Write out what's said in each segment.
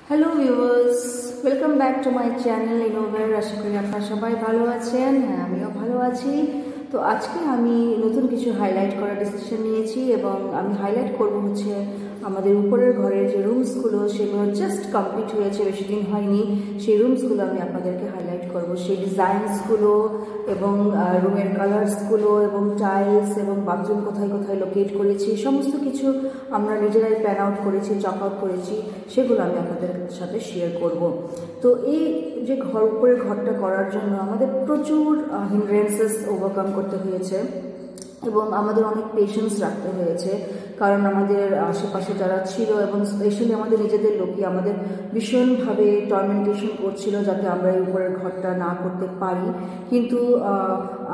Hello viewers, welcome back to my channel ইনোভের। আশা করি আপনারা সবাই ভালো আছেন। হ্যাঁ, আমিও ভালো আছি। তো আজকে আমি নতুন কিছু হাইলাইট করার ডিসিশন নিয়েছি এবং আমি হাইলাইট করব হচ্ছে আমাদের উপরের ঘরের যে রুমসগুলো, সেগুলো জাস্ট কমপ্লিট হয়েছে, বেশি দিন হয়নি। সেই রুমসগুলো আমি আপনাদেরকে হাইলাইট করব, সেই ডিজাইনসগুলো এবং রুমের কালার্সগুলো এবং টাইলস এবং বাথরুম কোথায় কোথায় লোকেট করেছি, সমস্ত কিছু আমরা নিজেরাই প্ল্যান আউট করেছি, চক আউট করেছি, সেগুলো আমি আপনাদের সাথে শেয়ার করব। তো এই যে উপরের ঘরটা করার জন্য আমাদের প্রচুর হিন্ড্রেন্সেস ওভারকাম করতে হয়েছে এবং আমাদের অনেক পেশেন্স রাখতে হয়েছে, কারণ আমাদের আশেপাশে যারা ছিল এবং স্পেশালি আমাদের নিজেদের লোকই আমাদের ভীষণভাবে টর্মেন্টেশন করছিল যাতে আমরা এই উপরের ঘরটা না করতে পারি। কিন্তু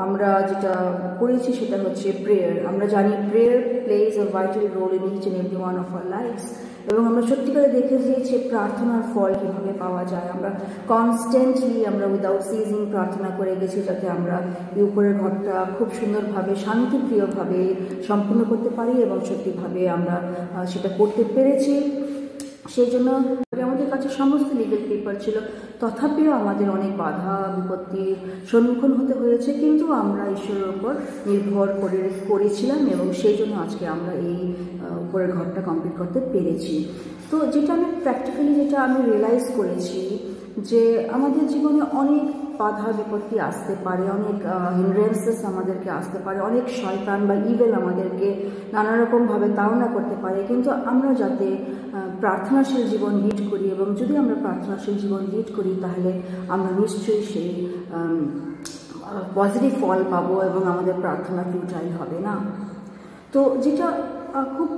আমরা যেটা করেছি সেটা হচ্ছে প্রেয়ার। আমরা জানি prayer plays a vital role in each and every one of our lives, এবং আমরা সত্যিকারে দেখে দিয়েছি প্রার্থনার ফল কীভাবে পাওয়া যায়। আমরা কনস্ট্যান্টলি আমরা উইদাউট সিজিং প্রার্থনা করে গেছি যাতে আমরা এই উপরের ঘরটা খুব সুন্দরভাবে শান্তিপ্রিয়ভাবে সম্পূর্ণ করতে পারি, এবং সত্যিভাবে আমরা সেটা করতে পেরেছি। সেই জন্য আমাদের কাছে সমস্ত লিগেল পেপার ছিল, তথাপিও আমাদের অনেক বাধা বিপত্তির সম্মুখীন হতে হয়েছে, কিন্তু আমরা ঈশ্বরের উপর নির্ভর করেছিলাম এবং সেই জন্য আজকে আমরা এই উপরের ঘরটা কমপ্লিট করতে পেরেছি। তো যেটা আমি প্র্যাকটিক্যালি আমি রিয়েলাইজ করেছি যে আমাদের জীবনে অনেক বাধা বিপত্তি আসতে পারে, অনেক হিন্ড্রেন্সেস আমাদেরকে আসতে পারে, অনেক শয়তান বা ইভেল আমাদেরকে নানা রকমভাবে তাড়না করতে পারে, কিন্তু আমরা যাতে প্রার্থনাশীল জীবন লিড করি, এবং যদি আমরা প্রার্থনাশীল জীবন লিড করি তাহলে আমরা নিশ্চয়ই সেই পজিটিভ ফল পাবো এবং আমাদের প্রার্থনা ফিউটাইল হবে না। তো যেটা খুব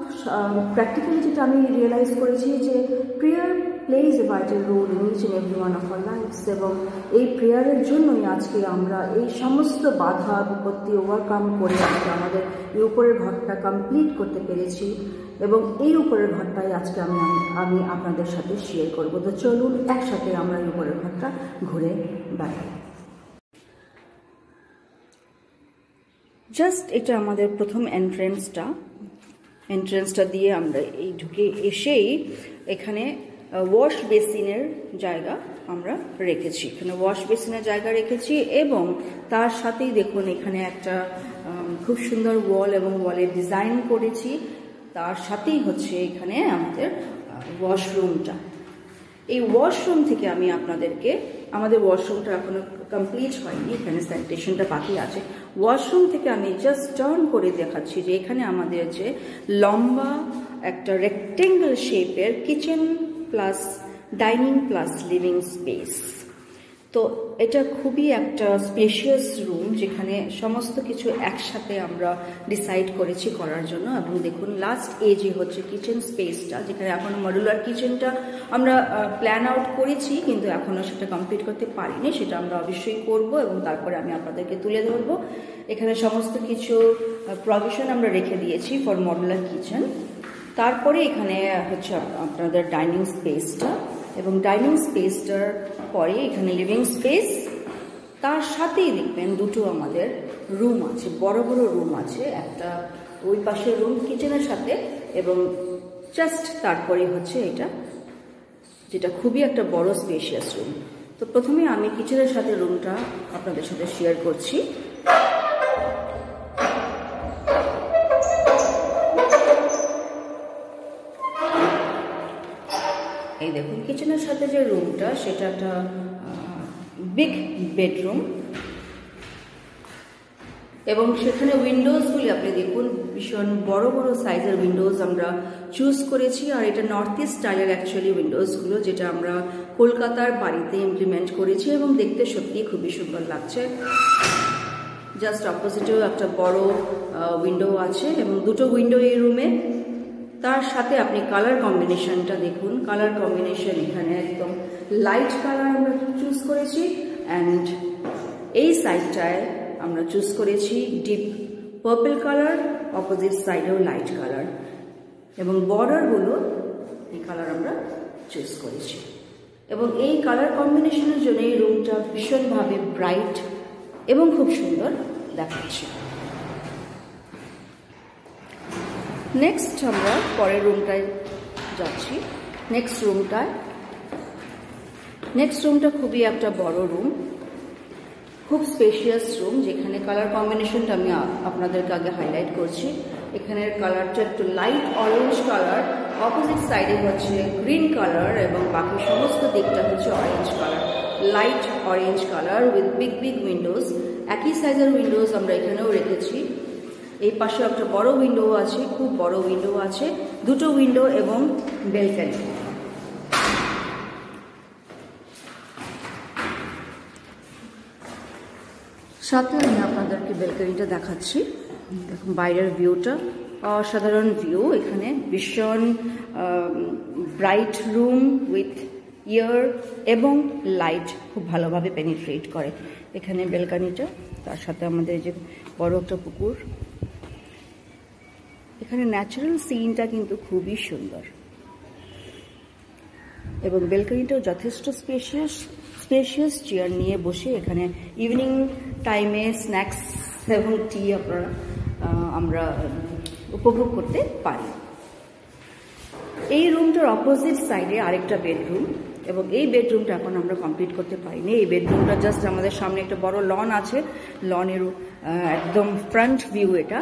প্র্যাকটিক্যালি যেটা আমি রিয়েলাইজ করেছি যে prayer plays a vital role in each and every one of our lives, এবং এই প্রেয়ারের জন্যই আজকে আমরা এই সমস্ত বাধা বিপত্তি ওভারকাম করে আজকে আমাদের এই উপরের ঘরটা কমপ্লিট করতে পেরেছি, এবং এই উপরের ঘরটাই আজকে আমি আপনাদের সাথে শেয়ার করবো। তো চলুন একসাথে আমরা এই উপরের ঘরটা ঘুরে বেড়াই। জাস্ট এটা আমাদের প্রথম এন্ট্রেন্সটা দিয়ে আমরা এই ঢুকে এসেই এখানে ওয়াশ বেসিনের জায়গা আমরা রেখেছি, এবং তার সাথেই দেখুন এখানে একটা খুব সুন্দর ওয়াল এবং ওয়ালের ডিজাইন করেছি। তার সাথেই হচ্ছে এখানে আমাদের ওয়াশরুমটা। এই ওয়াশরুম থেকে আমি আপনাদেরকে, আমাদের ওয়াশরুমটা এখনো কমপ্লিট হয়নি, এখানে স্যানিটেশনটা বাকি আছে। ওয়াশরুম থেকে আমি জাস্ট টার্ন করে দেখাচ্ছি যে এখানে আমাদের যে লম্বা একটা রেক্টেঙ্গল শেপের kitchen plus dining plus living space. তো এটা খুবই একটা স্পেশিয়াস রুম যেখানে সমস্ত কিছু একসাথে আমরা ডিসাইড করেছি করার জন্য। এবং দেখুন লাস্ট এজে হচ্ছে কিচেন স্পেসটা, যেখানে এখনো মডুলার কিচেনটা আমরা প্ল্যান আউট করেছি কিন্তু এখনো সেটা কমপ্লিট করতে পারিনি, সেটা আমরা অবশ্যই করব এবং তারপরে আমি আপনাদেরকে তুলে ধরবো। এখানে সমস্ত কিছু প্রভিশন আমরা রেখে দিয়েছি ফর মডুলার কিচেন। তারপরে এখানে হচ্ছে আপনাদের ডাইনিং স্পেসটা, এবং ডাইনিং স্পেসটার পরে এখানে লিভিং স্পেস। তার সাথেই দেখবেন দুটো আমাদের রুম আছে, বড় বড় রুম আছে, একটা ওই পাশের রুম কিচেনের সাথে, এবং জাস্ট তারপরে হচ্ছে এটা যেটা খুবই একটা বড় স্পেশিয়াস রুম। তো প্রথমে আমি কিচেনের সাথে রুমটা আপনাদের সাথে শেয়ার করছি। এই দেখুন কিচেনের সাথে যে রুমটা, সেটা একটা বিগ বেডরুম, এবং সেখানে উইন্ডোজগুলি আপনি দেখুন ভীষণ বড় বড় সাইজের উইন্ডোজ আমরা চুজ করেছি। আর এটা নর্থ ইস্ট স্টাইলের অ্যাকচুয়ালি উইন্ডোজগুলো, যেটা আমরা কলকাতার বাড়িতে ইমপ্লিমেন্ট করেছি এবং দেখতে সত্যি খুবই সুন্দর লাগছে। জাস্ট অপোজিটেও একটা বড় উইন্ডো আছে এবং দুটো উইন্ডো এই রুমে। তার সাথে আপনি কালার কম্বিনেশনটা দেখুন, কালার কম্বিনেশন এখানে একদম লাইট কালার আমরা চুজ করেছি, অ্যান্ড এই সাইডটায় আমরা চুজ করেছি ডিপ পার্পল কালার, অপোজিট সাইডেও লাইট কালার, এবং বর্ডারগুলো এই কালার আমরা চুজ করেছি। এবং এই কালার কম্বিনেশনের জন্য এই রুমটা ভীষণভাবে ব্রাইট এবং খুব সুন্দর দেখাচ্ছে। নেক্সট আমরা পরের রুমটায় যাচ্ছি। নেক্সট রুমটায় নেক্সট রুমটা খুবই একটা বড় রুম, খুব স্পেশিয়াস রুম, যেখানে কালার কম্বিনেশনটা আমি আপনাদেরকে আগে হাইলাইট করছি। এখানের কালারটা একটু লাইট অরেঞ্জ কালার, অপোজিট সাইডে হচ্ছে গ্রিন কালার এবং বাকি সমস্ত দিকটা হচ্ছে orange colour, light orange colour with big big Windows. একই সাইজের উইন্ডোজ আমরা এখানেও রেখেছি। এই পাশে একটা বড় উইন্ডো আছে, খুব বড় উইন্ডো আছে, দুটো উইন্ডো এবং বেলকনি। সাথে আমি আপনাদেরকে বেলকনিটা দেখাচ্ছি। দেখুন বাইরের ভিউটা অসাধারণ ভিউ। এখানে ভীষণ ব্রাইট রুম উইথ ইয়ার এবং লাইট খুব ভালোভাবে পেনিট্রেট করে। এখানে বেলকনিটা, তার সাথে আমাদের যে বড় একটা পুকুর। এখানে ন্যাচারাল সিনটা কিন্তু খুবই সুন্দর এবং বেলকনিটাও যথেষ্ট স্পেশিয়াস চেয়ার নিয়ে বসে এখানে ইভিনিং টাইমে স্ন্যাক্স এবং টি আমরা উপভোগ করতে পারি। এই রুমটার অপোজিট সাইডে আরেকটা বেডরুম এবং এই বেডরুমটা এখন আমরা কমপ্লিট করতে পারিনি। এই বেডরুমটা জাস্ট আমাদের সামনে একটা বড় লন আছে, লনের একদম ফ্রন্ট ভিউ এটা।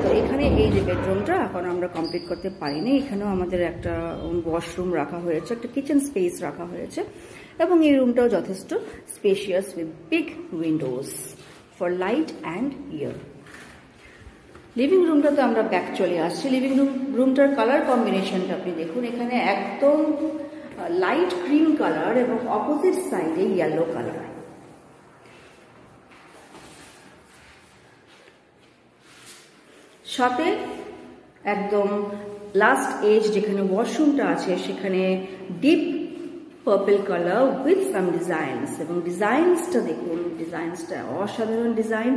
তো এখানে এই যে বেডরুমটা এখন আমরা কমপ্লিট করতে পারিনি। এখানেও আমাদের একটা ওয়াশরুম রাখা হয়েছে, একটা কিচেন স্পেস রাখা হয়েছে এবং এই রুমটাও যথেষ্ট spacious with big windows for light and air. Living রুমটাতে আমরা ব্যাক চলে আসছি। লিভিং রুমটার কালার কম্বিনেশনটা আপনি দেখুন, এখানে একদম লাইট ক্রিম কালার এবং অপোজিট সাইডে ইয়েলো কালার। সাথে একদম লাস্ট এজ যেখানে ওয়াশরুমটা আছে সেখানে deep purple colour with some designs এবং ডিজাইনসটা দেখুন, ডিজাইনসটা অসাধারণ ডিজাইন।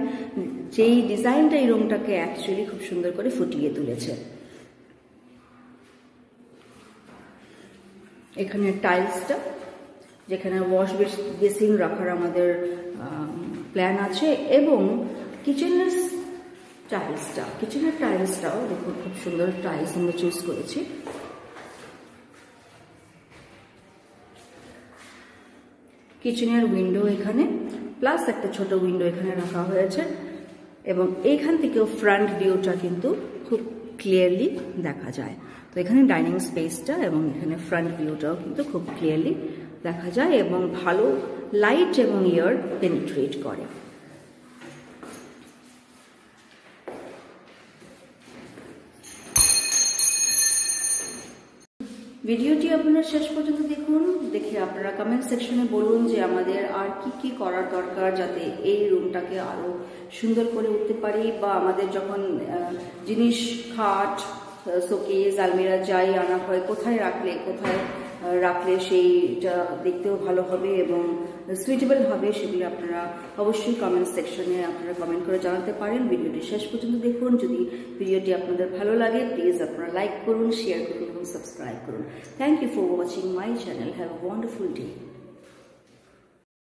যেই ডিজাইনটা এই রুমটাকে অ্যাকচুয়ালি খুব সুন্দর করে ফুটিয়ে তুলেছে। এখানে টাইলসটা, যেখানে ওয়াশ বেসিন রাখার আমাদের প্ল্যান আছে এবং কিচেনের টাইলসটাও দেখুন খুব সুন্দর টাইলস আমরা চুজ করেছি। কিচেনের উইন্ডো এখানে প্লাস একটা ছোট উইন্ডো এখানে রাখা হয়েছে এবং এইখান থেকেও ফ্রন্ট ভিউটা কিন্তু খুব ক্লিয়ারলি দেখা যায়। তো এখানে ডাইনিং স্পেসটা এবং এখানে ফ্রন্ট ভিউটাও কিন্তু খুব ক্লিয়ারলি দেখা যায় এবং ভালো লাইট এবং এয়ার পেনিট্রেট করে। ভিডিওটি আপনারা শেষ পর্যন্ত দেখুন, দেখে আপনারা কমেন্ট সেকশনে বলুন যে আমাদের আর কি কি করার দরকার যাতে এই রুমটাকে আরো সুন্দর করে উঠতে পারি, বা আমাদের যখন জিনিস খাট শোকেস আলমিরা যাই আনা হয় কোথায় রাখলে সেইটা দেখতেও ভালো হবে এবং সুইটেবল হবে, সেগুলো আপনারা অবশ্যই কমেন্ট সেকশনে আপনারা কমেন্ট করে জানাতে পারেন। ভিডিওটি শেষ পর্যন্ত দেখুন। যদি ভিডিওটি আপনাদের ভালো লাগে প্লিজ আপনারা লাইক করুন, শেয়ার করুন এবং সাবস্ক্রাইব করুন। Thank you for watching my channel. Have a wonderful day.